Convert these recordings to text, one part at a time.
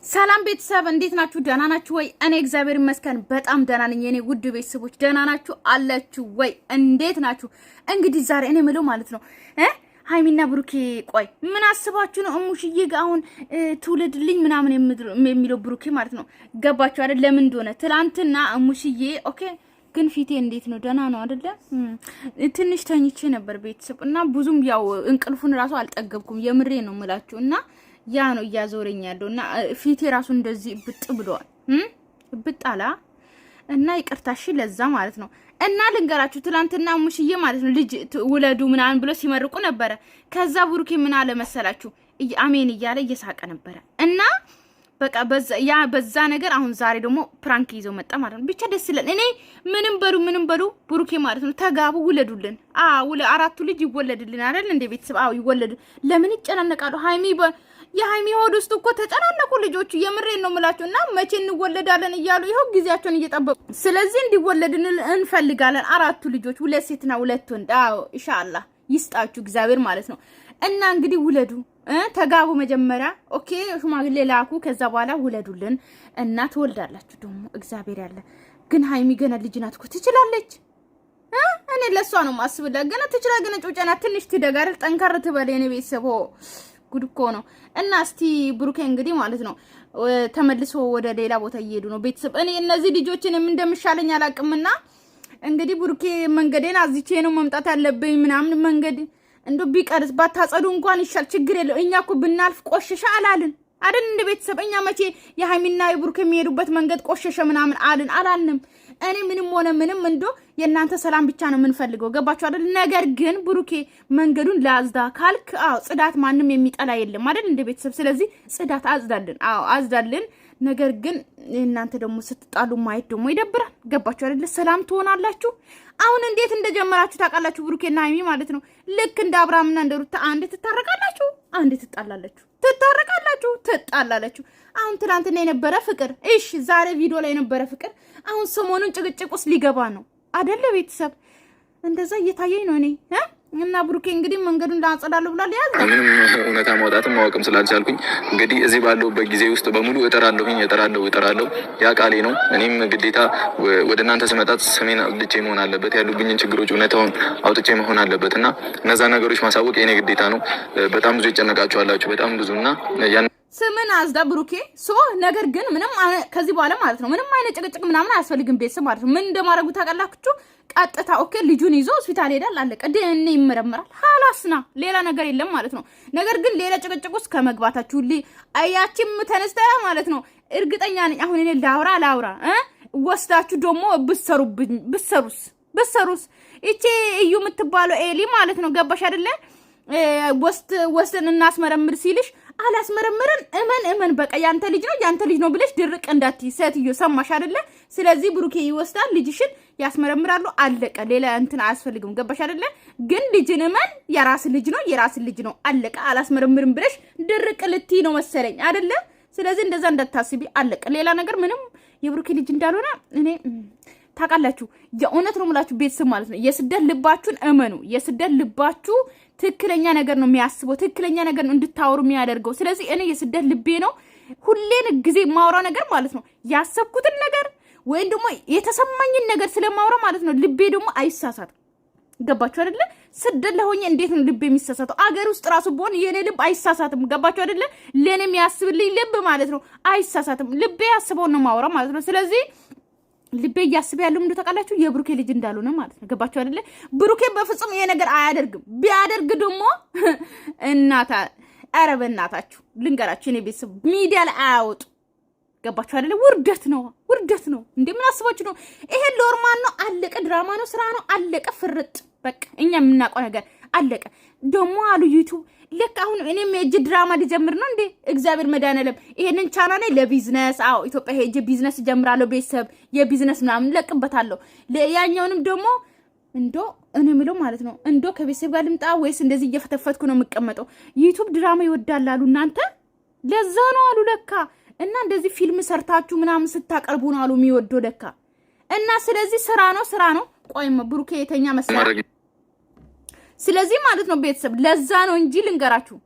ሰላም ቤተሰብ እንዴት ናችሁ? ደህና ናችሁ ወይ? እኔ እግዚአብሔር ይመስገን በጣም ደህና ነኝ። የኔ ውድ ቤተሰቦች ደህና ናችሁ አላችሁ ወይ? እንዴት ናችሁ? እንግዲህ ዛሬ እኔ ምለው ማለት ነው ሃይሚና ብሩኬ ቆይ ምን አስባችሁ ነው እሙሽዬ ጋር አሁን ትውልድልኝ ምናምን የሚለው ብሩኬ ማለት ነው። ገባችሁ አይደል? ለምን እንደሆነ ትላንትና እሙሽዬ ኦኬ ግን ፊቴ እንዴት ነው? ደህና ነው አይደለ? ትንሽ ተኝቼ ነበር ቤተሰብ እና ብዙም ያው እንቅልፉን ራሱ አልጠገብኩም። የምሬ ነው የምላችሁ እና ያ ነው እያዞረኝ ያለውና ፊቴ ራሱ እንደዚህ ብጥ ብሏል። ብጣላ እና ይቅርታሽ ለዛ ማለት ነው። እና ልንገራችሁ ትላንትና ሙሽዬ ማለት ነው ልጅ ውለዱ ምናምን ብሎ ሲመርቁ ነበረ። ከዛ ብሩኬ ምን አለ መሰላችሁ አሜን እያለ እየሳቀ ነበረ እና በቃ በዛ ነገር አሁን ዛሬ ደግሞ ፕራንክ ይዘው መጣ ማለት ነው። ብቻ ደስ ይላል። እኔ ምንም በሉ ብሩኬ ማለት ነው ተጋቡ ውለዱልን። አራቱ ልጅ ይወለድልን አይደል እንደ ቤተሰብ ይወለዱ። ለምን ይጨናነቃሉ? የሃይሚ ሆድ ውስጥ እኮ ተጨናነቁ ልጆቹ። የምሬን ነው የምላችሁና መቼ እንወለዳለን እያሉ ይሄው ጊዜያቸውን እየጠበቁ ስለዚህ እንዲወለድን እንፈልጋለን። አራቱ ልጆች ሁለት ሴትና ሁለት ወንድ ኢንሻአላህ ይስጣችሁ እግዚአብሔር ማለት ነው። እና እንግዲህ ውለዱ ተጋቡ መጀመሪያ ኦኬ ሽማግሌ ላኩ። ከዛ በኋላ ውለዱልን እና ትወልዳላችሁ ደግሞ እግዚአብሔር ያለ። ግን ሃይሚ ገና ልጅ ናት እኮ ትችላለች። እኔ ለሷ ነው ማስብላት ገና ትችላ ገና ጮጨና ትንሽ ትደጋር ጠንካራ ትበል የኔ ቤተሰቦ ጉድ እኮ ነው። እና እስቲ ብሩኬ እንግዲህ ማለት ነው ተመልሶ ወደ ሌላ ቦታ እየሄዱ ነው ቤተሰብ። እኔ እነዚህ ልጆችን ምን እንደምሻለኝ አላቅምና እንግዲህ ብሩኬ መንገዴን አዝቼ ነው መምጣት ያለብኝ ምናምን መንገድ እንዶ ቢቀርስ ባታጸዱ እንኳን ይሻል ችግር የለው። እኛ እኮ ብናልፍ ቆሸሻ አላልን አይደል እንደ ቤተሰብ። እኛ መቼ የሃይሚና የብሩኬ የሚሄዱበት መንገድ ቆሸሸ ምናምን አላልንም። እኔ ምንም ሆነ ምንም እንዶ የእናንተ ሰላም ብቻ ነው የምንፈልገው። ገባችሁ አይደል? ነገር ግን ብሩኬ መንገዱን ላዝዳ ካልክ ጽዳት ማንም የሚጠላ የለም አይደል እንደ ቤተሰብ። ስለዚህ ጽዳት አዝዳልን አዝዳልን። ነገር ግን እናንተ ደግሞ ስትጣሉ ማየት ደግሞ ይደብራል። ገባችሁ አይደል? ሰላም ትሆናላችሁ። አሁን እንዴት እንደጀመራችሁ ታውቃላችሁ። ብሩኬና ሃይሚ ማለት ነው ልክ እንደ አብርሃምና እንደ ሩታ አንድ ትታረቃላችሁ፣ አንድ ትጣላላችሁ። አሁን ትናንትና የነበረ ፍቅር እሺ፣ ዛሬ ቪዲዮ ላይ የነበረ ፍቅር አሁን ሰሞኑን ጭቅጭቅ ውስጥ ሊገባ ነው አይደለ ቤተሰብ። እንደዛ እየታየኝ ነው እኔ እና ብሩኬ እንግዲህ መንገዱን ላጸዳለሁ ብሏል። ያዝ ምንም እውነታ ማውጣትም ማወቅም ስላልቻልኩኝ እንግዲህ እዚህ ባለውበት ጊዜ ውስጥ በሙሉ እጠራለሁ። ያ ቃሌ ነው። እኔም ግዴታ ወደ እናንተ ስመጣት ስሜን አውጥቼ መሆን አለበት። ያሉብኝን ችግሮች እውነታውን አውጥቼ መሆን አለበት እና እነዛ ነገሮች ማሳወቅ የኔ ግዴታ ነው። በጣም ብዙ ይጨነቃችኋላችሁ በጣም ብዙና ስምን አዝዳ ብሩኬ ነገር ግን ምንም ከዚህ በኋላ ማለት ነው ምንም አይነት ጭቅጭቅ ምናምን አያስፈልግም ቤተሰብ ማለት ነው። ምን እንደማረጉ ታውቃላችሁ? ቀጥታ ኦኬ ልጁን ይዞ ሆስፒታል ሄዳል አለቀ። ዲኤንኤ ይመረመራል ሐላስና ሌላ ነገር የለም ማለት ነው። ነገር ግን ሌላ ጭቅጭቅ ውስጥ ከመግባታችሁ አያችም ተነስተ ማለት ነው እርግጠኛ ነኝ አሁን እኔ ላውራ ወስዳችሁ ደግሞ ብሰሩስ እቺ እዩ የምትባለው ኤሊ ማለት ነው ገባሽ አይደለ? ወስደን እናስመረምር ሲልሽ አላስመረምረን እመን በቃ ያንተ ልጅ ነው ብለሽ ድርቅ እንዳትይ ሴትዮ ሰማሽ አይደለ? ስለዚህ ብሩኬ ይወስዳል ልጅሽን ያስመረምራሉ አለቀ። ሌላ እንትን አያስፈልግም ገባሽ አይደለ? ግን ልጅን እመን የራስ ልጅ ነው አለቀ። አላስመረምርም ብለሽ ድርቅ ልትይ ነው መሰለኝ አይደለ? ስለዚህ እንደዛ እንዳታስቢ አለቀ። ሌላ ነገር ምንም የብሩኬ ልጅ እንዳልሆነ እኔ ታውቃላችሁ። የእውነት ነው የምላችሁ ቤተሰብ ማለት ነው። የስደት ልባችሁን እመኑ። የስደት ልባችሁ ትክክለኛ ነገር ነው የሚያስበው፣ ትክክለኛ ነገር ነው እንድታወሩ የሚያደርገው። ስለዚህ እኔ የስደት ልቤ ነው ሁሌን ጊዜ ማውራ ነገር ማለት ነው ያሰብኩትን ነገር ወይም ደግሞ የተሰማኝን ነገር ስለማውራ ማለት ነው ልቤ ደግሞ አይሳሳትም። ገባችሁ አይደለ? ስደት ለሆኜ እንዴት ነው ልቤ የሚሳሳተው? አገር ውስጥ ራሱ ቢሆን የኔ ልብ አይሳሳትም። ገባችሁ አይደለ? ለኔ የሚያስብልኝ ልብ ማለት ነው አይሳሳትም። ልቤ ያስበው ነው ማውራ ማለት ነው። ስለዚህ ልቤ እያስብ ያለው ምንድነው ታውቃላችሁ? የብሩኬ ልጅ እንዳልሆነ ማለት ነው። ገባችሁ አይደለ? ብሩኬ በፍጹም ይሄ ነገር አያደርግም። ቢያደርግ ደግሞ በእናታችሁ ልንገራችሁ እኔ ቤተሰብ ሚዲያ ላይ አያወጡ። ገባችሁ አይደለ? ውርደት ነው። እንደምን አስባችሁ ነው? ይሄ ሎርማን ነው አለቀ። ድራማ ነው ስራ ነው አለቀ። ፍርጥ በቃ እኛ የምናውቀው ነገር አለቀ። ደግሞ አሉ ዩቲዩብ ልክ አሁን እኔም ሄጄ ድራማ ሊጀምር ነው እንዴ? እግዚአብሔር መድኃኒዓለም ይሄንን ቻናል ላይ ለቢዝነስ ኢትዮጵያ ሄጄ ቢዝነስ ጀምራለሁ። ቤተሰብ የቢዝነስ ምናምን ለቅበታለሁ። ያኛውንም ደግሞ እኔ ምለው ማለት ነው ከቤተሰብ ጋር ልምጣ ወይስ እንደዚህ እየፈተፈትኩ ነው የምቀመጠው? ዩቲዩብ ድራማ ይወዳላሉ እናንተ። ለዛ ነው አሉ ለካ። እና እንደዚህ ፊልም ሰርታችሁ ምናምን ስታቀርቡ ነው አሉ የሚወደው ለካ። እና ስለዚህ ስራ ነው። ቆይማ ብሩኬ የተኛ መስራት ስለዚህ ማለት ነው ቤተሰብ ለዛ ነው እንጂ ልንገራችሁ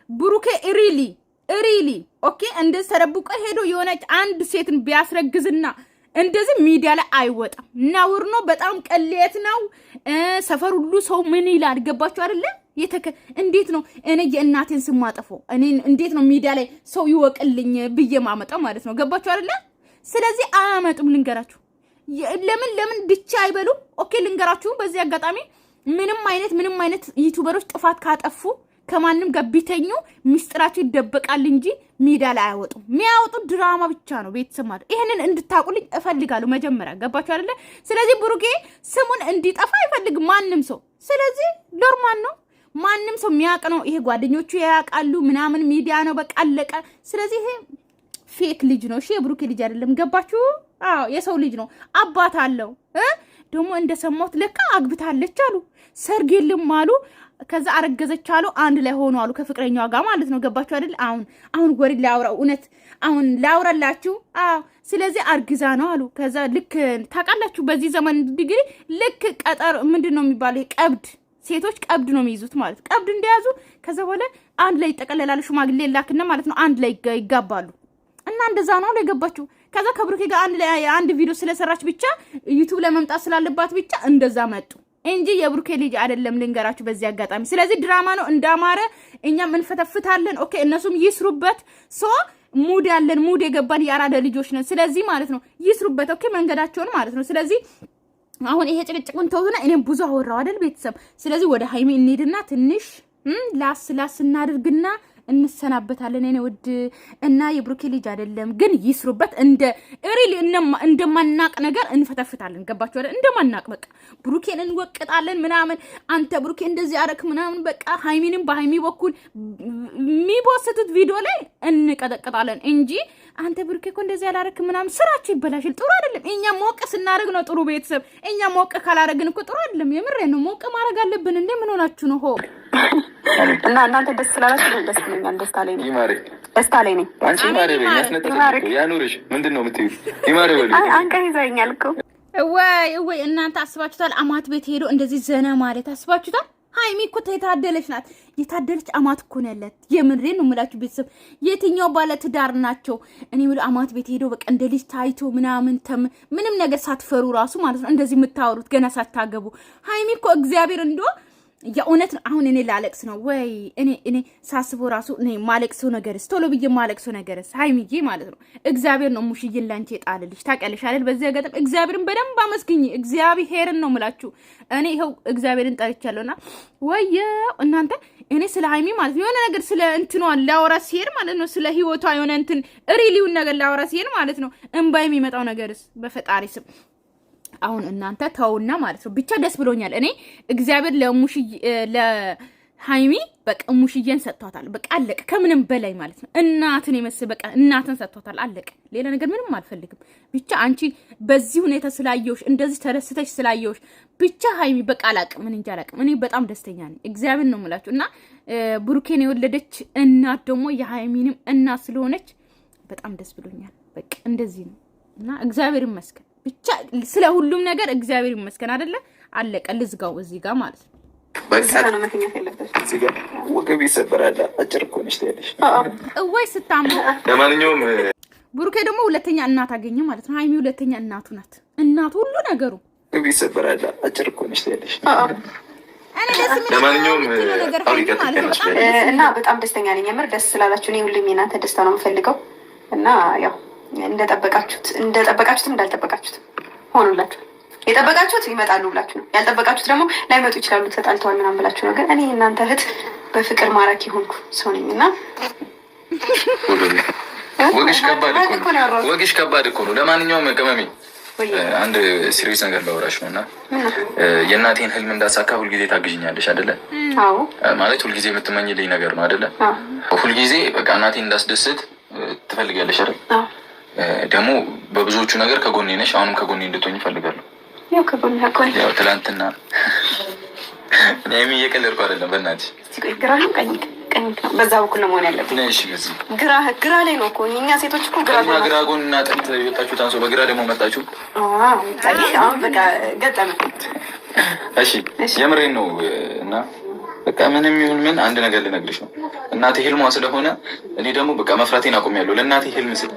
ብሩኬ ሪሊ ሪሊ ኦኬ እንደዚህ ተደብቆ ሄዶ የሆነች አንድ ሴትን ቢያስረግዝና እንደዚህ ሚዲያ ላይ አይወጣም። ነውር ነው፣ በጣም ቅሌት ነው። ሰፈር ሁሉ ሰው ምን ይላል? ገባችሁ አይደለ? እንዴት ነው እኔ የእናቴን ስም ማጠፋው? እኔ እንዴት ነው ሚዲያ ላይ ሰው ይወቅልኝ ብዬ ማመጣው ማለት ነው? ገባችሁ አይደለ? ስለዚህ አያመጡም። ልንገራችሁ ለምን ብቻ አይበሉም? ኦኬ ልንገራችሁ በዚህ አጋጣሚ ምንም አይነት ዩቲዩበሮች ጥፋት ካጠፉ ከማንም ጋር ቢተኙ ሚስጥራቸው ይደበቃል እንጂ ሚዲያ ላይ አይወጡም። የሚያወጡት ድራማ ብቻ ነው። ቤተሰብ ማለት ይሄንን እንድታቁልኝ እፈልጋለሁ። መጀመሪያ ገባችሁ አይደለ? ስለዚህ ብሩኬ ስሙን እንዲጠፋ አይፈልግም ማንም ሰው። ስለዚህ ኖርማል ነው። ማንም ሰው የሚያውቅ ነው። ይሄ ጓደኞቹ ያውቃሉ ምናምን ሚዲያ ነው በቃ አለቀ። ስለዚህ ይሄ ፌክ ልጅ ነው። እሺ የብሩኬ ልጅ አይደለም። ገባችሁ? አዎ የሰው ልጅ ነው። አባት አለው። ደግሞ እንደሰማሁት ለካ አግብታለች አሉ። ሰርግ የለም አሉ። ከዛ አረገዘች አሉ። አንድ ላይ ሆኖ አሉ ከፍቅረኛዋ ጋር ማለት ነው። ገባችሁ አይደል? አሁን ወሬ ላውራ እውነት አሁን ላውራላችሁ። አዎ ስለዚህ አርግዛ ነው አሉ። ከዛ ልክ ታውቃላችሁ በዚህ ዘመን ዲግሪ ልክ ቀጠር ምንድነው የሚባለው ቀብድ ሴቶች ቀብድ ነው የሚይዙት ማለት ቀብድ እንደያዙ ከዛ በኋላ አንድ ላይ ይጠቀለላሉ። ሽማግሌ ላክና ማለት ነው አንድ ላይ ይጋባሉ። እና እንደዛ ነው ለገባችሁ። ከዛ ከብሩኬ ጋር አንድ ቪዲዮ ስለሰራች ብቻ ዩቲዩብ ለመምጣት ስላለባት ብቻ እንደዛ መጡ እንጂ የብሩኬ ልጅ አይደለም። ልንገራችሁ በዚህ አጋጣሚ። ስለዚህ ድራማ ነው እንዳማረ እኛም እንፈተፍታለን። ኦኬ እነሱም ይስሩበት። ሙድ ያለን ሙድ የገባን ያራዳ ልጆች ነን። ስለዚህ ማለት ነው ይስሩበት። ኦኬ መንገዳቸውን ማለት ነው። ስለዚህ አሁን ይሄ ጭቅጭቁን ተውና እኔም ብዙ አወራው አይደል ቤተሰብ። ስለዚህ ወደ ሃይሚ እንሄድና ትንሽ ላስ እናድርግና እንሰናበታለን። እኔ ውድ እና የብሩኬ ልጅ አይደለም ግን ይስሩበት። እንደ ሪሊ እንደማናቅ ነገር እንፈተፍታለን። ገባችሁ አይደል? እንደማናቅ በቃ ብሩኬን እንወቅጣለን ምናምን። አንተ ብሩኬ እንደዚህ አረክ ምናምን በቃ ሃይሚንም በሃይሚ በኩል የሚፖስቱት ቪዲዮ ላይ እንቀጠቅጣለን እንጂ አንተ ብሩኬ እኮ እንደዚህ ያላረክ ምናምን ስራችሁ ይበላሽል። ጥሩ አይደለም። እኛ ሞቅ ስናደርግ ነው ጥሩ ቤተሰብ። እኛ ሞቅ ካላረግን እኮ ጥሩ አይደለም። የምሬን ነው። ሞቅ ማድረግ አለብን። እንዴ ምን ሆናችሁ ነው? እና እናንተ ደስ ስላላችሁ ደስ ይለኛል። ደስታ ላይ ነኝ። ደስታ ላይ ነኝ። አንቺ ማሬ ያስነጠቀ ያኑርሽ። ምንድነው የምትይው? ይማሬ ወል አንቀን ይዘኛል እኮ ወይ እናንተ አስባችሁታል? አማት ቤት ሄዶ እንደዚህ ዘና ማለት አስባችሁታል? ሃይሚ እኮ የታደለች ናት። የታደለች አማት እኮ ነው ያላት። የምሬን ነው የምላችሁ ቤተሰብ። የትኛው ባለ ትዳር ናቸው? እኔ ብሎ አማት ቤት ሄዶ በቃ እንደ ልጅ ታይቶ ምንም ነገር ሳትፈሩ ራሱ ማለት ነው እንደዚህ የምታወሩት ገና ሳታገቡ። ሃይሚ እኮ እግዚአብሔር የእውነት አሁን እኔ ላለቅስ ነው ወይ እኔ ሳስበው ራሱ እኔ ማለቅሰው ነገርስ ቶሎ ብዬ ማለቅሰው ነገርስ ሃይሚዬ ማለት ነው። እግዚአብሔር ነው ሙሽዬን ላንቺ የጣልልሽ ታውቂያለሽ አይደል? በዚህ አጋጣሚ እግዚአብሔርን በደንብ አመስግኝ። እግዚአብሔርን ነው የምላችሁ። እኔ ይኸው እግዚአብሔርን ጠርቻለሁና ወይ እናንተ እኔ ስለ ሃይሚ ማለት ነው የሆነ ነገር ስለ እንትኗ ላወራ ሲሄድ ማለት ነው ስለ ህይወቷ የሆነ እንትን ሪሊውን ነገር ላወራ ሲሄድ ማለት ነው እንባ የሚመጣው ነገርስ በፈጣሪ ስም አሁን እናንተ ተውና ማለት ነው። ብቻ ደስ ብሎኛል። እኔ እግዚአብሔር ለሃይሚ በቃ ሙሽዬን ሰጥቷታል። በቃ አለቀ። ከምንም በላይ ማለት ነው እናትን የመሰለ በቃ እናትን ሰጥቷታል። አለቀ። ሌላ ነገር ምንም አልፈልግም። ብቻ አንቺ በዚህ ሁኔታ ስላየውሽ እንደዚህ ተደስተሽ ስላየውሽ ብቻ ሃይሚ በቃ አላቅም። ምን እንጃ አላቅም። እኔ በጣም ደስተኛ ነኝ። እግዚአብሔር ነው የምላችሁ። እና ብሩኬን የወለደች እናት ደግሞ የሃይሚንም እናት ስለሆነች በጣም ደስ ብሎኛል። በቃ እንደዚህ ነው እና እግዚአብሔር ይመስገን። ብቻ ስለ ሁሉም ነገር እግዚአብሔር ይመስገን አይደለ? አለቀ። ልዝጋው እዚህ ጋር ማለት ነው። ወገብ ይሰበራል። አጭር እኮ ነሽ ትያለሽ ወይ ስታምሩ። ለማንኛውም ብሩኬ ደግሞ ሁለተኛ እናት አገኘ ማለት ነው። ሃይሚ ሁለተኛ እናቱ ናት። እናቱ ሁሉ ነገሩ። ወገብ ይሰበራል። አጭር እኮ ነሽ ትያለሽ። ለማንኛውም እና በጣም ደስተኛ ነኝ። የምር ደስ ስላላችሁ እኔ ሁሉም የእናንተ ደስታ ነው የምፈልገው እና ያው እንደጠበቃችሁትም እንዳልጠበቃችሁትም ሆኖላችሁ። የጠበቃችሁት ይመጣሉ ብላችሁ ነው። ያልጠበቃችሁት ደግሞ ላይመጡ ይችላሉ ተጣልተዋል ምናምን ብላችሁ ነው። ግን እኔ እናንተ እህት በፍቅር ማራኪ ሆንኩ ሰው ነኝ እና ወግሽ ከባድ እኮ ነው። ለማንኛውም ቅመሜ አንድ ሲሪየስ ነገር ላወራሽ ነው እና የእናቴን ህልም እንዳሳካ ሁልጊዜ ታግዥኛለሽ አይደለ? ማለት ሁልጊዜ የምትመኝልኝ ነገር ነው አይደለ? ሁልጊዜ በቃ እናቴን እንዳስደስት ትፈልጊያለሽ አይደል? ደግሞ በብዙዎቹ ነገር ከጎኔ ነሽ። አሁንም ከጎኔ እንድትሆኝ እፈልጋለሁ። ያው ትላንትና እኔም እየቀለድኩ አይደለም። በእናትሽ ግራ ነው ቀኝ ነው፣ በዛ በኩል ነው መሆን ያለብን። እሺ በዚህ ግራ ላይ ነው እኮ እኛ ሴቶች እኮ ግራ ጎን እና ጥንት የወጣችሁት አንሶ በግራ ደግሞ መጣችሁ። አሁን በቃ ገጠመ። እሺ የምሬን ነው እና በቃ ምንም ይሁን ምን አንድ ነገር ልነግርሽ ነው። እናቴ ህልሟ ስለሆነ እኔ ደግሞ በቃ መፍራቴን አቁሜያለሁ። ለእናቴ ህልም ስል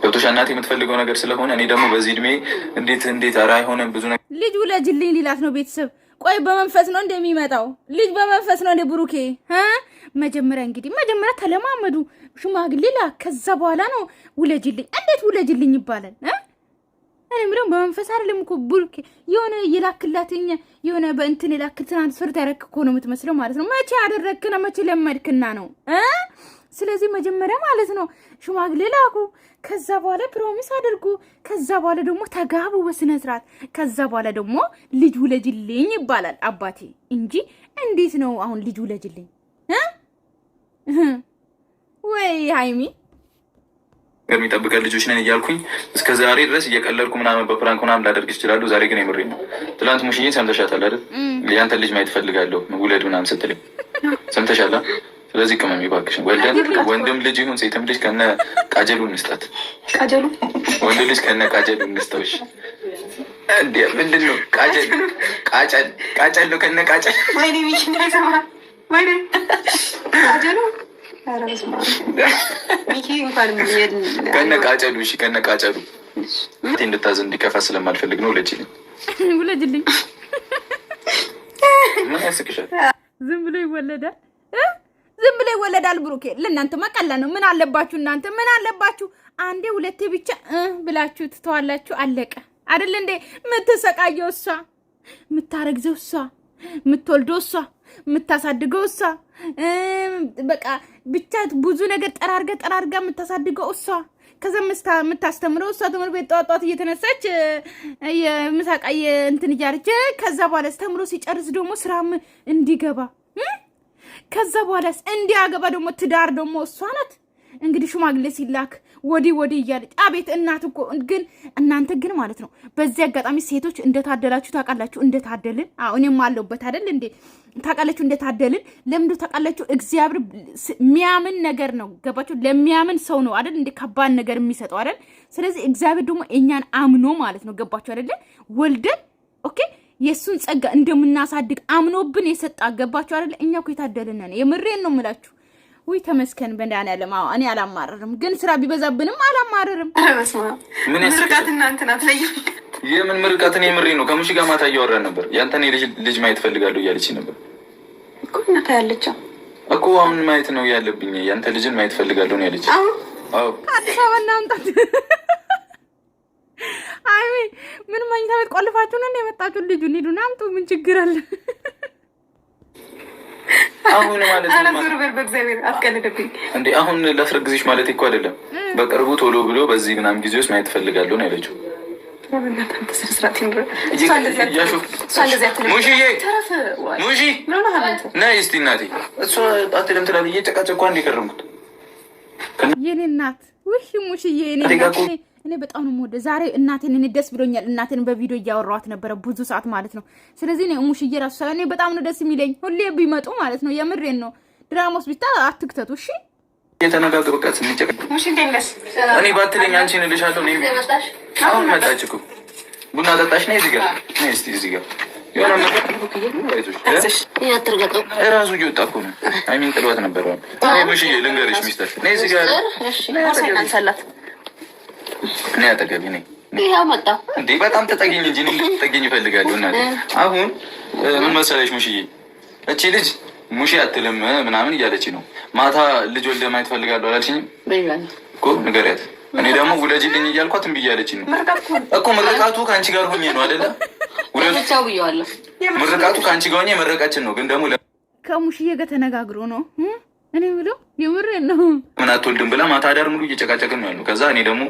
ገብቶሻል። እናቴ የምትፈልገው ነገር ስለሆነ እኔ ደግሞ በዚህ እድሜ እንዴት ኧረ አይሆንም ብዙ ነገር ልጅ ውለጅልኝ ሊላት ነው ቤተሰብ። ቆይ በመንፈስ ነው እንደሚመጣው ልጅ በመንፈስ ነው እንደ ብሩኬ መጀመሪያ ተለማመዱ ሽማግሌ ላ ከዛ በኋላ ነው ውለጅልኝ። እንዴት ውለጅልኝ ይባላል? እኔ ምንም በመንፈስ አይደለም እኮ ብሩኬ የሆነ የላክላትኛ የሆነ በእንትን የላክል ትራንስፈር ታረክ እኮ ነው የምትመስለው ማለት ነው። መቼ ያደረክና መቼ ለመድክና ነው? ስለዚህ መጀመሪያ ማለት ነው ሽማግሌ ላኩ፣ ከዛ በኋላ ፕሮሚስ አድርጉ፣ ከዛ በኋላ ደግሞ ተጋቡ በስነ ስርዓት፣ ከዛ በኋላ ደግሞ ልጅ ውለጅልኝ ይባላል አባቴ እንጂ እንዴት ነው አሁን ልጅ ውለጅልኝ? ወይ ሃይሚ የሚጠብቀን ልጆች ነን እያልኩኝ እስከ ዛሬ ድረስ እየቀለድኩ ምናምን በፕራንክ ምናምን ላደርግ ይችላሉ። ዛሬ ግን የምሬን ነው። ትላንት ሙሽዬን ሰምተሻታል አይደል? ያንተን ልጅ ማየት እፈልጋለሁ ውለድ ምናምን ስትለኝ ሰምተሻላ? ስለዚህ ቅመም ይባክሽን ወንድም ልጅ ይሁን ሴትም ልጅ ከነ ቃጀሉ እንስጣት። ቃጀሉ ወንድ ልጅ ከነ ቃጀሉ እንስጠውሽ። እንዴ ምንድን ነው ቃጨል ነው ከነ ቃጨል ወይኔ ሚሽን አይሰማ ወይኔ ቃጀሉ ከነቃጨሉ እሺ፣ ከነቃጨሉ እንድታዝ እንዲከፋ ስለማልፈልግ ነው። ውለጅልኝ። ምን ያስቅሻል? ዝም ብሎ ይወለዳል፣ ዝም ብሎ ይወለዳል። ብሩኬ ለእናንተ መቀላ ነው። ምን አለባችሁ እናንተ? ምን አለባችሁ? አንዴ ሁለቴ ብቻ ብላችሁ ትተዋላችሁ። አለቀ አይደል እንዴ? የምትሰቃየው እሷ፣ የምታረግዘው እሷ፣ የምትወልደው እሷ፣ የምታሳድገው እሷ፣ በቃ ብቻ ብዙ ነገር ጠራርጋ የምታሳድገው እሷ፣ ከዛ የምታስተምረው እሷ። ትምህርት ቤት ጠዋት እየተነሳች የምሳቃይ እንትን እያለች ከዛ በኋላ ተምሮ ሲጨርስ ደግሞ ስራም እንዲገባ ከዛ በኋላ እንዲያገባ ደግሞ ትዳር ደግሞ እሷ ናት። እንግዲህ ሽማግሌ ሲላክ ወዲህ እያለች አቤት እናት እኮ ግን እናንተ ግን ማለት ነው። በዚህ አጋጣሚ ሴቶች እንደታደላችሁ ታውቃላችሁ። እንደታደልን እኔም አለሁበት አይደል እንዴ? ታውቃላችሁ እንደታደልን። ለምንድነው ታውቃላችሁ? እግዚአብሔር የሚያምን ነገር ነው። ገባችሁ? ለሚያምን ሰው ነው አይደል እንዴ ከባድ ነገር የሚሰጠው አይደል? ስለዚህ እግዚአብሔር ደግሞ እኛን አምኖ ማለት ነው። ገባችሁ አይደል? ወልደን ኦኬ የሱን ጸጋ እንደምናሳድግ አምኖብን የሰጣ ገባችሁ አይደል? እኛ እኮ የታደልን ነን። የምሬን ነው የምላችሁ። ወይ ተመስከን በእንዳንያለም እኔ አላማረርም፣ ግን ስራ ቢበዛብንም አላማረርም። ምን ምርቃት እናንተ ናትለኝ የምን ምርቃት? እኔ የምሬን ነው። ከሙሽ ጋር ማታ እያወራን ነበር። ያንተን ልጅ ማየት ፈልጋለሁ እያለች ነበር እኮ። እናታ ያለች እኮ አሁን ማየት ነው ያለብኝ። ያንተ ልጅን ማየት ፈልጋለሁ ነው ያለች። አዎ አዲስ አበባ እናምጣት። አይ ምን መኝታ ቤት ቆልፋችሁ ነው የመጣችሁ? ልጁን ሂዱና አምጡ። ምን ችግር አለ? አሁን ማለት ነው ዞር በል በእግዚአብሔር አትቀልድብኝ እንዴ። አሁን ላስረግዝሽ ማለት እኮ አይደለም። በቅርቡ ቶሎ ብሎ በዚህ ምናምን ጊዜ ውስጥ ማየት ፈልጋለሁ ነው ያለችው። ሙሺ ነይ እስቲ እናቴ። እሷ አትልም ትላለች። እየጨቃጨኳ እንዲቀርምኩት የኔ እናት ውይ ሙሽዬ እኔ በጣም ነው የምወደው። ዛሬ እናቴን እኔ ደስ ብሎኛል። እናቴን በቪዲዮ እያወራኋት ነበረ ብዙ ሰዓት ማለት ነው። ስለዚህ እኔ ሙሽዬ ራሱ እኔ በጣም ነው ደስ የሚለኝ ሁሌ ቢመጡ ማለት ነው። የምሬን ነው። ድራማስ ብቻ አትክተቱ እሺ። የተነጋገሩ ቀስ እንጨቅ ሙሽ እንደነስ እኔ ባትለኝ አንቺን እልሻለሁ። እኔ አሁን መጣች እኮ ቡና ጠጣሽ። ነይ እዚህ ጋር ነይ እስቲ እዚህ ጋር የሆነ እራሱ እየወጣ እኮ ነው። አይሚን ጥሏት ነበር። እኔ ሙሽዬ ልንገርሽ ሚስተር ነይ እዚህ ጋር እኔ አጠገቢ ነኝ። ይሄው መጣ እንዴ በጣም ተጠጊኝ እንጂ ተጠጊኝ እፈልጋለሁ። እናቴ አሁን ምን መሰለሽ ሙሽዬ፣ እቺ ልጅ ሙሺ አትልም ምናምን እያለች ነው። ማታ ልጅ ወልደ ማየት ፈልጋለሁ አላልሽኝም እኮ? ንገሪያት። እኔ ደግሞ ውለጂልኝ እያልኳት እምቢ እያለችኝ ነው እኮ። ምርቃቱ ከአንቺ ጋር ሆኜ ነው አይደለ? ምርቃቱ ከአንቺ ጋር ሆኜ መረቃችን ነው። ግን ደግሞ ከሙሽዬ ጋር ተነጋግሮ ነው እኔ ብለው የምሬን ነው። ምን አትወልድም ብላ ማታ አዳር ሙሉ እየጨቃጨቅን ነው ያለው። ከዛ እኔ ደግሞ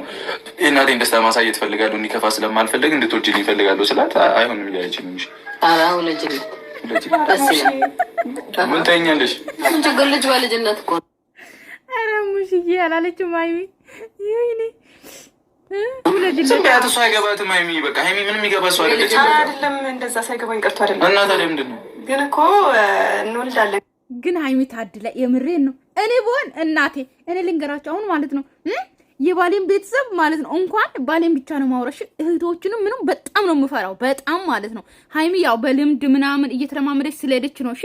የእናቴን ደስታ ማሳየት ፈልጋለሁ፣ እንዲከፋ ስለማልፈልግ እንድትወልጂልኝ ፈልጋለሁ ስላት አይሆንም እያለችኝ ነው። ውለጂልኝ ምን ታይኛለሽ? ችግር ልጅ በልጅነት እኮ ኧረ ሙሽዬ አላለችም ሀይሚ። ይሄኔ ስንት እሷ አይገባትም ሀይሚ። በቃ ሀይሚ ምንም ይገባ እሷ አይደለችም። አይደለም እንደዛ ሳይገባኝ ቀርቶ አይደለም። እና ታዲያ ምንድን ነው? ግን እኮ እንወልዳለን። ግን ሀይሚ ታድላ የምሬን ነው። እኔ ብሆን እናቴ እኔ ልንገራቸው አሁን ማለት ነው የባሌን ቤተሰብ ማለት ነው እንኳን ባሌን ብቻ ነው ማውራሽ እህቶቹንም ምንም በጣም ነው የምፈራው። በጣም ማለት ነው ሀይሚ ያው በልምድ ምናምን እየተለማመደች ስለሄደች ነው። እሺ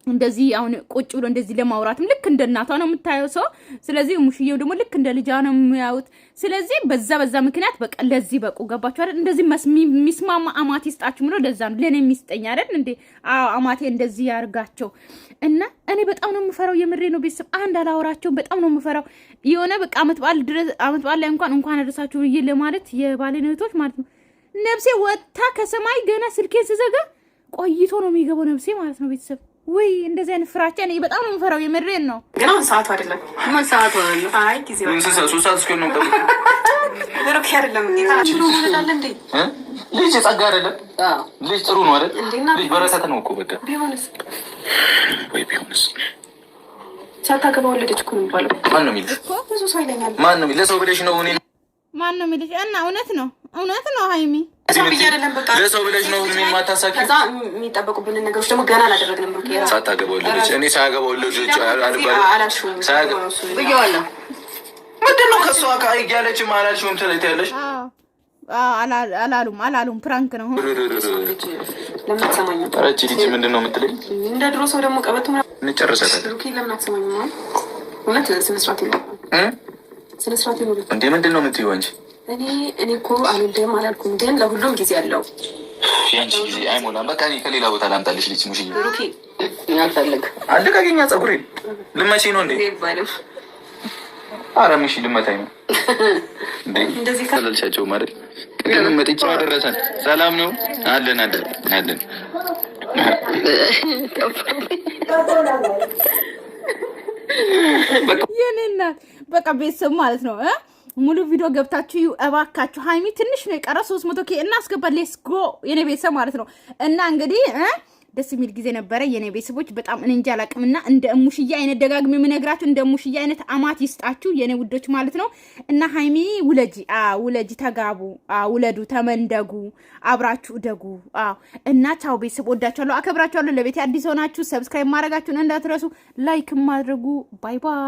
እንደዚህ አሁን ቁጭ ብሎ እንደዚህ ለማውራትም ልክ እንደ እናቷ ነው የምታየው ሰው። ስለዚህ ሙሽዬው ደግሞ ልክ እንደ ልጇ ነው የሚያዩት። ስለዚህ በዛ ምክንያት በቃ ለዚህ በቁ ገባችሁ አይደል? እንደዚህ የሚስማማ አማቴ ይስጣችሁ ብሎ ለዛ ነው ለኔ የሚስጠኝ አይደል እንዴ? አዎ አማቴ እንደዚህ ያርጋቸው እና እኔ በጣም ነው የምፈራው። የምሬ ነው ቤተሰብ አንድ አላወራቸው በጣም ነው የምፈራው። የሆነ በቃ አመት በዓል ላይ እንኳን አደረሳችሁ ይሄ ለማለት የባሌን እህቶች ማለት ነው ነፍሴ ወጣ ከሰማይ ገና ስልኬን ስዘጋ ቆይቶ ነው የሚገባው ነፍሴ ማለት ነው ቤተሰብ። ወይ እንደዚህ አይነት ፍራቻ እኔ በጣም ነው የምፈራው። የምሬን ነው። ግን አሁን ሰዓቱ አይደለም። ምን ሰዓቱ ነው? አይ ጊዜው ምን ሰዓት 3 ሰዓት እስከሆነ ነው ብሩክ አይደለም እንዴ? ታችሉ ወለላል እንዴ? ልጅ ጸጋ አይደለም? አዎ ልጅ ጥሩ ነው አይደል? ልጅ በረከት ነው እኮ በቃ። ቢሆንስ ሳታገባ ወለደች እኮ ነው የሚባለው። ማን ነው የሚልሽ? ብዙ ሰው ይለኛል። ማን ነው የሚልሽ? ለሰው ብለሽ ነው እኔ ማን ነው የሚልሽ? እና እውነት ነው ሃይሚ ለሰው ብለሽ ነው ምን ማታሳኪ? ከዛ የሚጠበቁብን ነገሮች ደግሞ ገና አላደረግንም። ብሩክ ይራ ሳታገባ ወለደች። እኔ ሳያገባ ወለደች አላልሽውም? ብዬዋለሁ። ምንድን ነው ከእሷ ጋር እያለችም አላልሽውም ትለኛለሽ? አላሉም ፕራንክ ነው። ለምን አትሰማኝም? ኧረ እቺ ልጅ ምንድን ነው የምትለኝ? እንደ ድሮ ሰው ደግሞ ቀበቶ እንጨርሰታለን። ብሩክ ለምን አትሰማኝም? እውነት ስነ ስርዓት ይኖር እንዴ? ምንድን ነው የምትይው አንቺ? እኔ እኮ አልወልድም አላልኩም፣ ግን ለሁሉም ጊዜ አለው። ያንቺ ጊዜ አይሞላም። በቃ እኔ ከሌላ ቦታ ላምጣልሽ ልጅ ሙሽዬ። ብሩክ አልፈልግ አለቃገኛ ፀጉሬን ልመቼ ነው እንዴ? ኧረ ምሽ ልመታኝ ነው እንዴ? እንደዚህ ካላልሻቸው ማለት ቅድም መጥቼ አደረሰን። ሰላም ነው አለን የኔ እናት በቃ ቤተሰብ ማለት ነው። ሙሉ ቪዲዮ ገብታችሁ እባካችሁ። ሃይሚ ትንሽ ነው የቀረ 300K እናስገባ። ሌትስ ጎ የኔ ቤተሰብ ማለት ነው። እና እንግዲህ ደስ የሚል ጊዜ ነበረ የኔ ቤተሰቦች። በጣም እንጃ አላቅምና እንደ እሙሽዬ አይነት ደጋግሜ የምነግራችሁ እንደ እሙሽዬ አይነት አማት ይስጣችሁ የኔ ውዶች ማለት ነው። እና ሃይሚ ውለጂ፣ ተጋቡ፣ ውለዱ፣ ተመንደጉ፣ አብራችሁ ደጉ። እና ቻው ቤተሰብ፣ ወዳችኋለሁ፣ አከብራችኋለሁ። ለቤቴ አዲስ ሆናችሁ ሰብስክራይብ ማድረጋችሁን እንዳትረሱ፣ ላይክ ማድረጉ። ባይ ባይ።